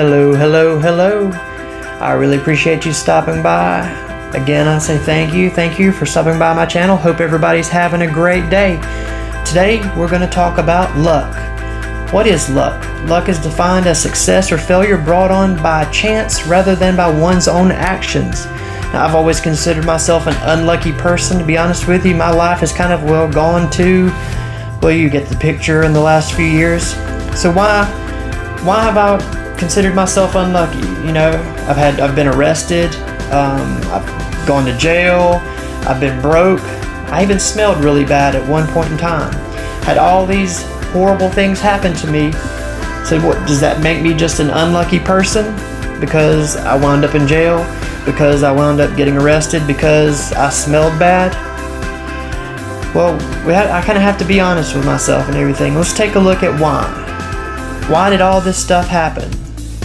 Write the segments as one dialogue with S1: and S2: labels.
S1: Hello, hello, hello. I really appreciate you stopping by. Again, I say thank you for stopping by my channel. Hope everybody's having a great day. Today, we're going to talk about luck. What is luck? Luck is defined as success or failure brought on by chance rather than by one's own actions. Now, I've always considered myself an unlucky person, to be honest with you. My life has kind of gone to, you get the picture in the last few years. So why have I considered myself unlucky? You know, I've been arrested, I've gone to jail, I've been broke, I even smelled really bad at one point in time. Had all these horrible things happen to me. So what, does that make me just an unlucky person? Because I wound up in jail? Because I wound up getting arrested? Because I smelled bad? Well, I kind of have to be honest with myself and everything. Let's take a look at why. Why did all this stuff happen?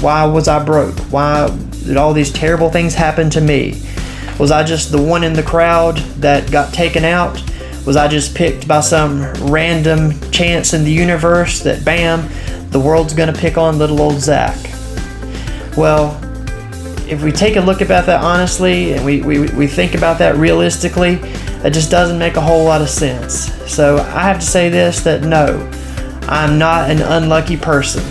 S1: Why was I broke? Why did all these terrible things happen to me? Was I just the one in the crowd that got taken out? Was I just picked by some random chance in the universe that bam, the world's gonna pick on little old Zach? Well, if we take a look about that honestly and we think about that realistically, it just doesn't make a whole lot of sense. So I have to say this, that no, I'm not an unlucky person.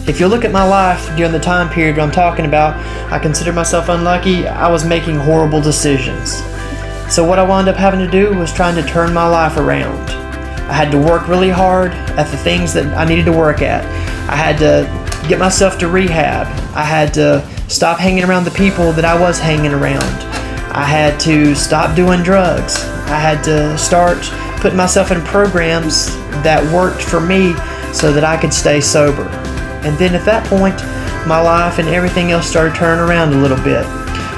S1: If you look at my life during the time period I'm talking about, I consider myself unlucky. I was making horrible decisions. So what I wound up having to do was trying to turn my life around. I had to work really hard at the things that I needed to work at. I had to get myself to rehab. I had to stop hanging around the people that I was hanging around. I had to stop doing drugs. I had to start putting myself in programs that worked for me so that I could stay sober. And then at that point, my life and everything else started turning around a little bit.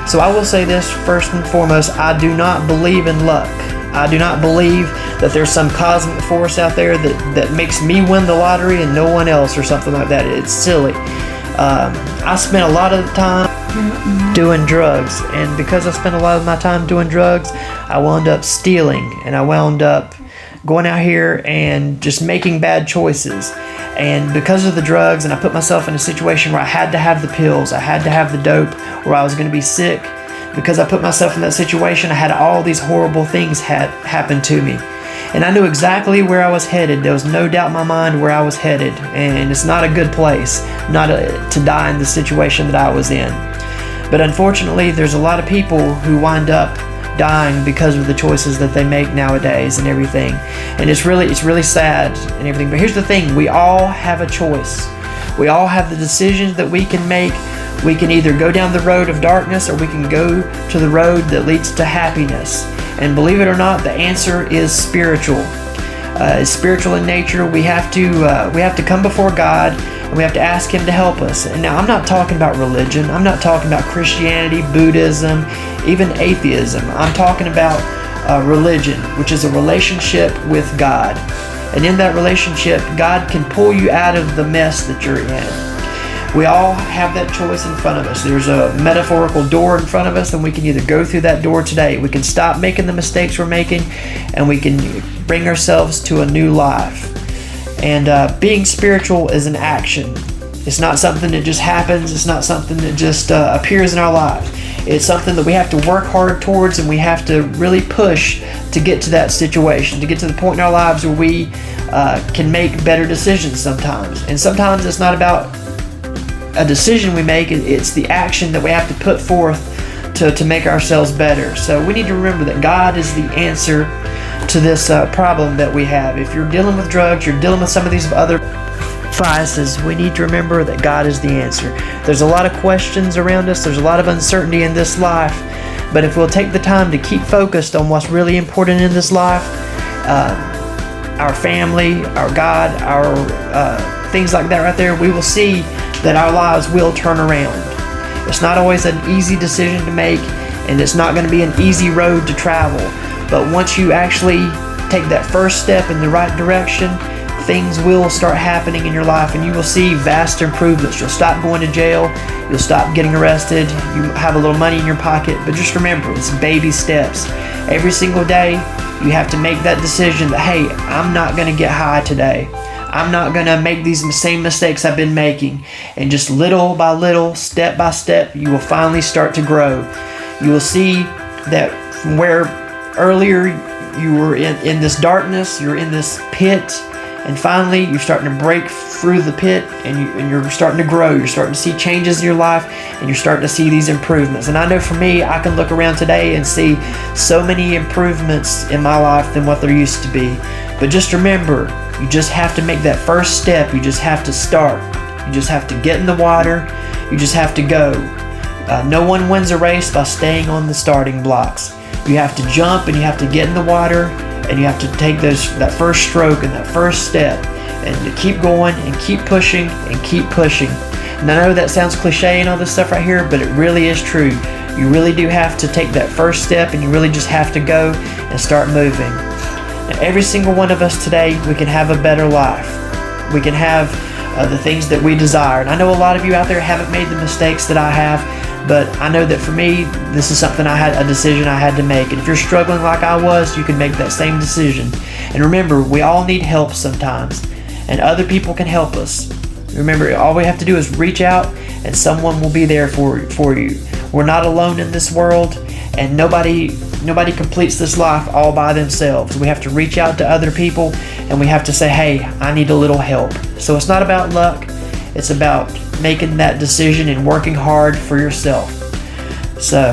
S1: So I will say this first and foremost, I do not believe in luck. I do not believe that there's some cosmic force out there that makes me win the lottery and no one else or something like that. It's silly. I spent a lot of the time doing drugs, and because I spent a lot of my time doing drugs, I wound up stealing, and I wound up going out here and just making bad choices. And because of the drugs, and I put myself in a situation where I had to have the pills, I had to have the dope, or I was going to be sick. Because I put myself in that situation, I had all these horrible things happen to me. And I knew exactly where I was headed. There was no doubt in my mind where I was headed. And it's not a good place to die in the situation that I was in. But unfortunately, there's a lot of people who wind up dying because of the choices that they make nowadays and everything. And it's really sad and everything. But here's the thing, we all have a choice. We all have the decisions that we can make. We can either go down the road of darkness or we can go to the road that leads to happiness. And believe it or not, the answer is spiritual. It's spiritual in nature. We have to come before God and we have to ask Him to help us. And now I'm not talking about religion. I'm not talking about Christianity, Buddhism, even atheism. I'm talking about religion, which is a relationship with God. And in that relationship, God can pull you out of the mess that you're in. We all have that choice in front of us. There's a metaphorical door in front of us, and we can either go through that door today. We can stop making the mistakes we're making, and we can bring ourselves to a new life. And being spiritual is an action. It's not something that just happens. It's not something that just appears in our life. It's something that we have to work hard towards, and we have to really push to get to that situation, to get to the point in our lives where we can make better decisions sometimes. And sometimes it's not about a decision we make, it's the action that we have to put forth to make ourselves better. So we need to remember that God is the answer to this problem that we have. If you're dealing with drugs, you're dealing with some of these other vices, we need to remember that God is the answer. There's a lot of questions around us, there's a lot of uncertainty in this life, but if we'll take the time to keep focused on what's really important in this life, our family, our God, our things like that right there, we will see that our lives will turn around. It's not always an easy decision to make, and it's not going to be an easy road to travel. But once you actually take that first step in the right direction, things will start happening in your life, and you will see vast improvements. You'll stop going to jail, you'll stop getting arrested, you have a little money in your pocket, but just remember, it's baby steps. Every single day, you have to make that decision that, hey, I'm not going to get high today. I'm not going to make these same mistakes I've been making. And just little by little, step by step, you will finally start to grow. You will see that from where earlier you were in this darkness, you're in this pit, and finally you're starting to break through the pit, and you're starting to grow. You're starting to see changes in your life, and you're starting to see these improvements. And I know for me, I can look around today and see so many improvements in my life than what there used to be. But just remember, you just have to make that first step. You just have to start. You just have to get in the water. You just have to go. No one wins a race by staying on the starting blocks. You have to jump, and you have to get in the water, and you have to take that first stroke and that first step, and to keep going and keep pushing and keep pushing. And I know that sounds cliche and all this stuff right here, but it really is true. You really do have to take that first step, and you really just have to go and start moving. Now, every single one of us today, we can have a better life. We can have the things that we desire. And I know a lot of you out there haven't made the mistakes that I have, but I know that for me, this is something a decision I had to make. And if you're struggling like I was, you can make that same decision. And remember, we all need help sometimes, and other people can help us. Remember, all we have to do is reach out, and someone will be there for you. We're not alone in this world, and nobody completes this life all by themselves. We have to reach out to other people, and we have to say, hey, I need a little help. So it's not about luck. It's about making that decision and working hard for yourself. So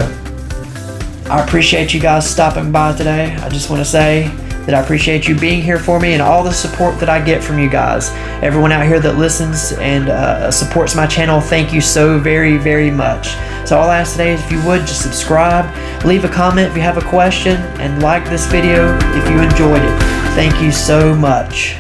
S1: I appreciate you guys stopping by today. I just want to say that I appreciate you being here for me and all the support that I get from you guys. Everyone out here that listens and supports my channel, thank you so very, very much. So all I ask today is, if you would, just subscribe, leave a comment if you have a question, and like this video if you enjoyed it. Thank you so much.